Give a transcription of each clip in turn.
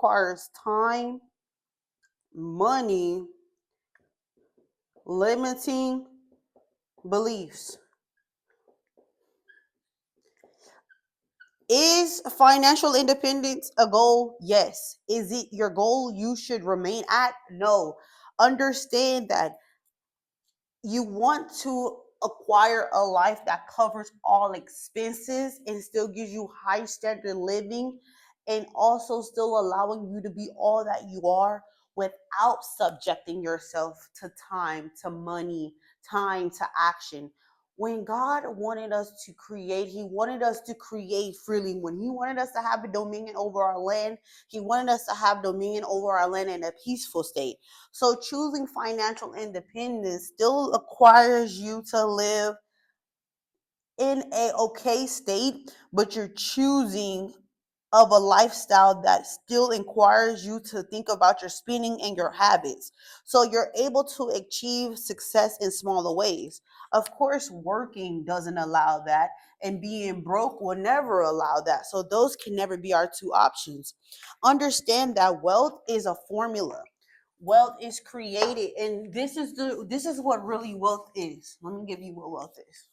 requires time, money, limiting beliefs. Is financial independence a goal? Yes. Is it your goal you should remain at? No. Understand that you want to acquire a life that covers all expenses and still gives you high standard living, and also still allowing you to be all that you are without subjecting yourself to time, to money, time, to action. When God wanted us to create, He wanted us to create freely. When He wanted us to have a dominion over our land, He wanted us to have dominion over our land in a peaceful state. So choosing financial independence still requires you to live in a okay state, but you're choosing of a lifestyle that still requires you to think about your spending and your habits. So you're able to achieve success in smaller ways. Of course, working doesn't allow that, and being broke will never allow that. So those can never be our two options. Understand that wealth is a formula. Wealth is created, and this is what really wealth is. Let me give you what wealth is.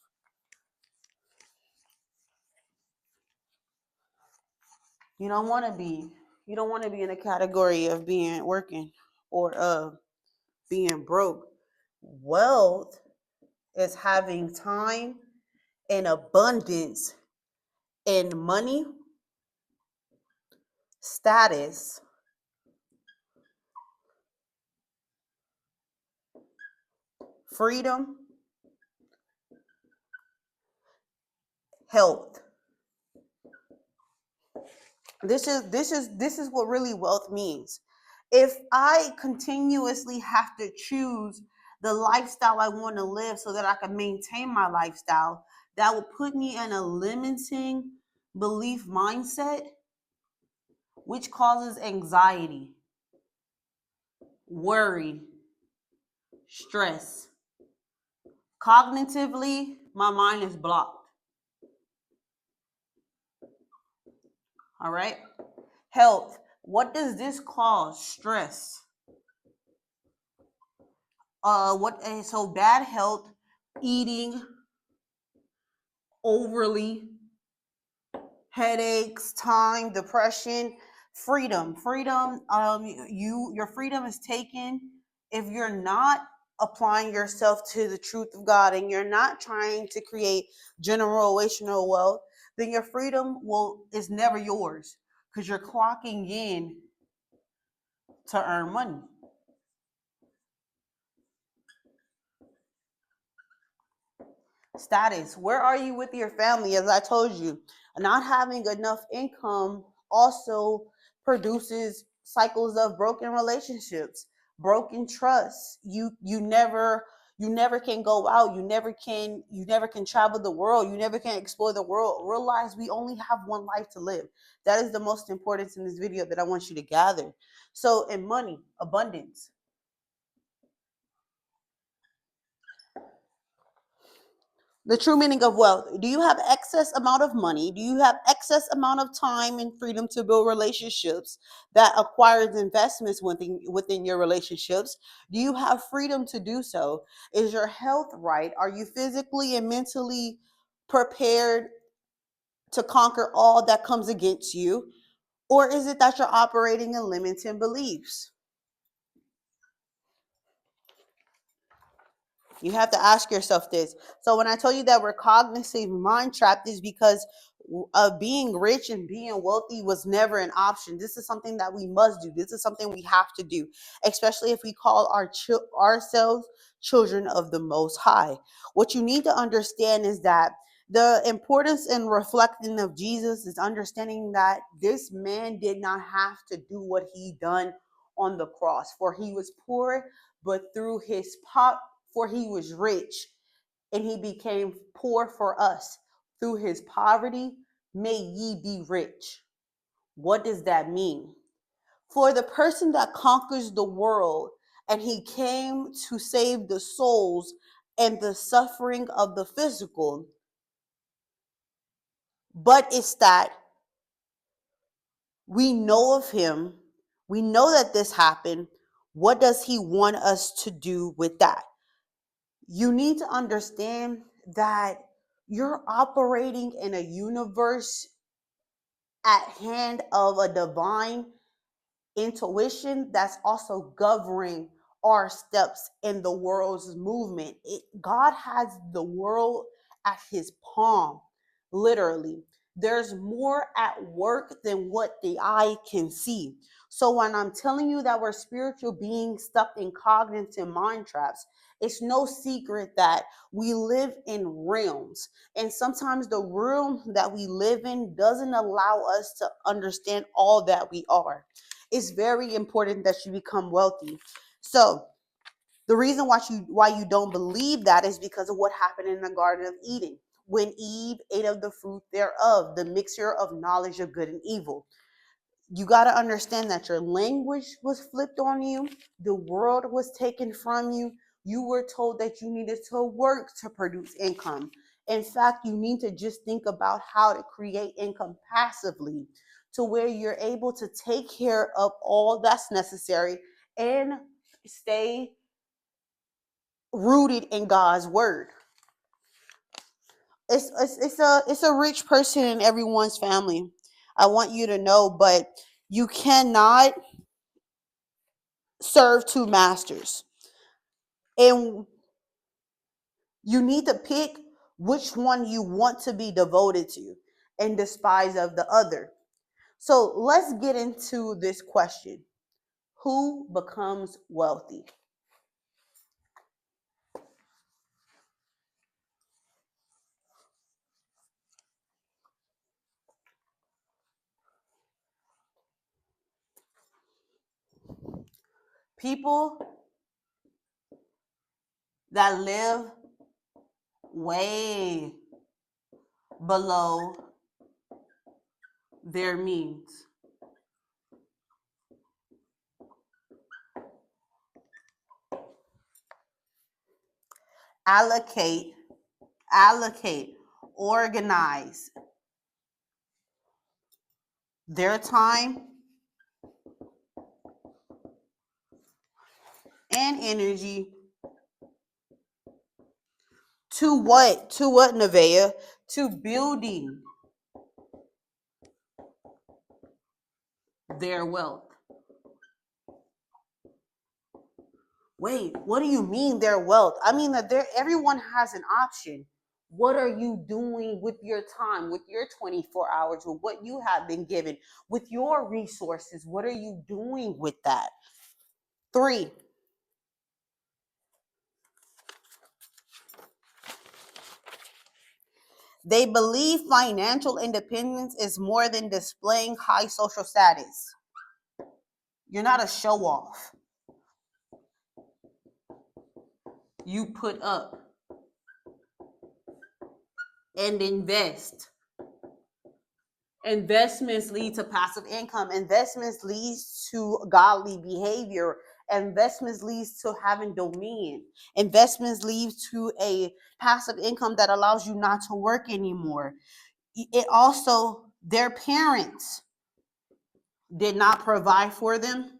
You don't want to be you don't want to be in a category of being working or being broke. Wealth is having time and abundance and money, status, freedom, health. This is what really wealth means. If I continuously have to choose the lifestyle I want to live so that I can maintain my lifestyle, that will put me in a limiting belief mindset, which causes anxiety, worry, stress. Cognitively, my mind is blocked. All right. Health. What does this cause? Stress. What? So bad health, eating overly, headaches, time, depression. Freedom. Your freedom is taken if you're not applying yourself to the truth of God and you're not trying to create generational wealth. Then your freedom will is never yours because you're clocking in to earn money. Status. Where are you with your family? As I told you, not having enough income also produces cycles of broken relationships, broken trust. You never can go out. You never can travel the world. You never can explore the world. Realize we only have one life to live. That is the most important in this video that I want you to gather. So in money, abundance. The true meaning of wealth. Do you have excess amount of money? Do you have excess amount of time and freedom to build relationships that acquires investments within your relationships? Do you have freedom to do so? Is your health right? Are you physically and mentally prepared to conquer all that comes against you? Or is it that you're operating in limiting beliefs? You have to ask yourself this. So when I tell you that we're cognitive mind trapped, is because being rich and being wealthy was never an option. This is something that we must do. This is something we have to do, especially if we call ourselves children of the Most High. What you need to understand is that the importance in reflecting of Jesus is understanding that this man did not have to do what he done on the cross, for he was poor, but through his for he was rich and he became poor for us. Through his poverty, may ye be rich. What does that mean? For the person that conquers the world and he came to save the souls and the suffering of the physical, but it's that we know of him We know that this happened. What does he want us to do with that? You need to understand that you're operating in a universe at hand of a divine intuition that's also governing our steps in the world's movement. God has the world at his palm, literally. There's more at work than what the eye can see. So when I'm telling you that we're spiritual beings stuck in cognitive mind traps, it's no secret that we live in realms. And sometimes the realm that we live in doesn't allow us to understand all that we are. It's very important that you become wealthy. So the reason why you don't believe that is because of what happened in the Garden of Eden when Eve ate of the fruit thereof, the mixture of knowledge of good and evil. You got to understand that your language was flipped on you, the world was taken from you. You were told that you needed to work to produce income. In fact, you need to just think about how to create income passively to where you're able to take care of all that's necessary and stay rooted in God's word. It's a rich person in everyone's family. I want you to know, but you cannot serve two masters. And you need to pick which one you want to be devoted to and despise of the other. So let's get into this question. Who becomes wealthy? People that live way below their means. Allocate, allocate, organize their time and energy to what? To what, Nevaeh? To building their wealth. Wait, what do you mean their wealth? I mean that everyone has an option. What are you doing with your time, with your 24 hours, with what you have been given, with your resources? What are you doing with that? 3, they believe financial independence is more than displaying high social status. You're not a show off. You put up and invest. Investments lead to passive income. Investments leads to godly behavior. Investments leads to having dominion. Investments leads to a passive income that allows you not to work anymore. It also, their parents did not provide for them.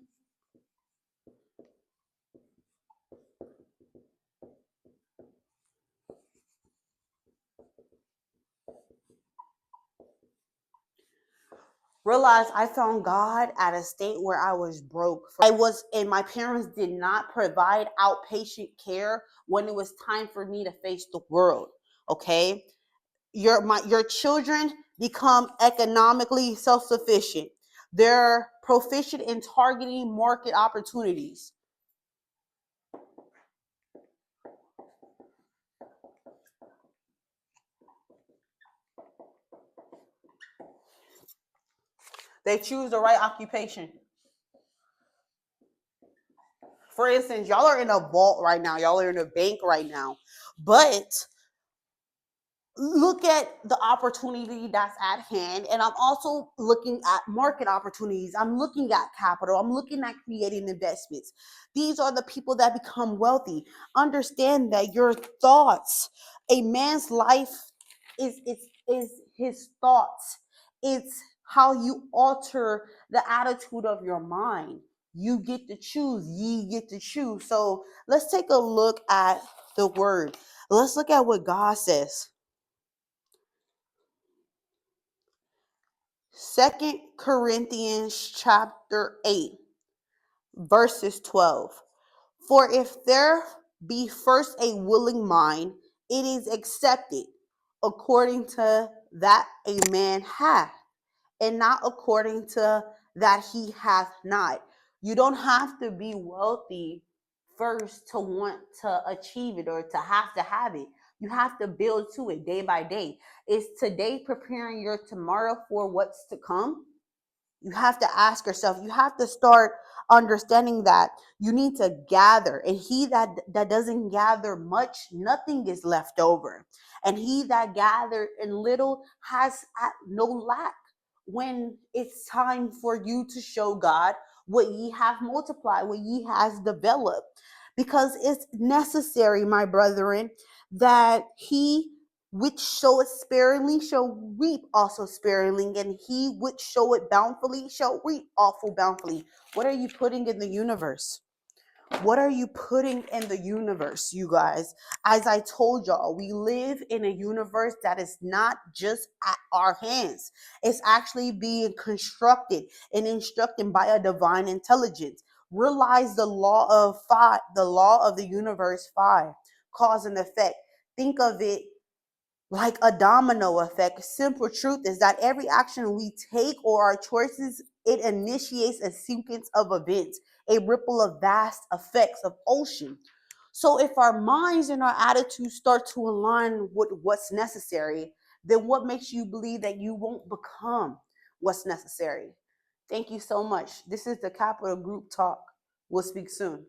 Realize I found God at a state where I was broke. And my parents did not provide outpatient care when it was time for me to face the world. Okay. Your children become economically self-sufficient. They're proficient in targeting market opportunities. They choose the right occupation. For instance, y'all are in a vault right now, y'all are in a bank right now, but look at the opportunity that's at hand. And I'm also looking at market opportunities. I'm looking at capital. I'm looking at creating investments. These are the people that become wealthy. Understand that your thoughts, a man's life is his thoughts. It's how you alter the attitude of your mind. You get to choose. Ye get to choose. So let's take a look at the word. Let's look at what God says. 2 Corinthians chapter 8, verses 12. For if there be first a willing mind, it is accepted according to that a man hath, and not according to that he hath not. You don't have to be wealthy first to want to achieve it or to have it. You have to build to it day by day. Is today preparing your tomorrow for what's to come? You have to ask yourself, you have to start understanding that you need to gather, and he that doesn't gather much, nothing is left over, and he that gathered in little has no lack when it's time for you to show God what ye have multiplied, what ye has developed, because it's necessary, my brethren, that he which soweth sparingly shall reap also sparingly, and he which soweth bountifully shall reap also bountifully. What are you putting in the universe? What are you putting in the universe, you guys? As I told y'all, we live in a universe that is not just at our hands. It's actually being constructed and instructed by a divine intelligence. Realize the law of five, the law of the universe five, cause and effect. Think of it like a domino effect. Simple truth is that every action we take or our choices, it initiates a sequence of events, a ripple of vast effects of ocean. So if our minds and our attitudes start to align with what's necessary, then what makes you believe that you won't become what's necessary? Thank you so much. This is the Capital Group Talk. We'll speak soon.